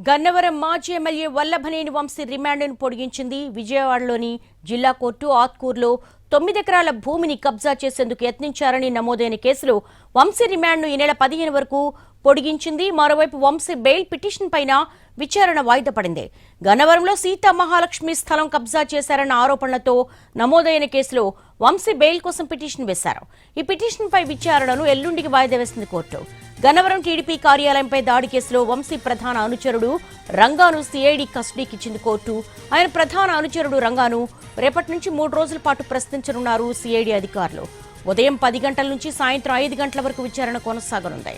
గన్నవరం మాజీ ఎమ్మెల్యే వల్లభనేని వంశీ రిమాండ్ను పొడిగించింది. విజయవాడలోని జిల్లా కోర్టు ఆత్కూరులో 9 ఎకరాల భూమిని కబ్జా చేసేందుకు యత్నించారని నమోదైన కేసులో వంశీ రిమాండ్ను ఈ నెల 15 వరకు పొడిగించింది. మరోవైపు వంశీ బెయిల్ పిటిషన్ పైన విచారణ వాయిదా పడింది. గన్నవరంలో సీతా మహాలక్ష్మి స్థలం కబ్జా చేశారన్న ఆరోపణలతో నమోదైన కేసులో వంశీ బెయిల్ కోసం పిటిషన్ వేశారు. ఈ పిటిషన్పై విచారణను ఎల్లుండికి వాయిదా వేసింది కోర్టు. గన్నవరం టీడీపీ కార్యాలయంపై దాడి కేసులో వంశీ ప్రధాన అనుచరుడు రంగాను సిఐడి కస్టడీకి ఇచ్చింది కోర్టు. ఆయన ప్రధాన అనుచరుడు రంగాను రేపటి నుంచి 3 రోజుల పాటు ప్రశ్నించనున్నారు సిఐడి అధికారులు. ఉదయం 10 గంటల నుంచి సాయంత్రం 5 గంటల వరకు విచారణ కొనసాగనుంది.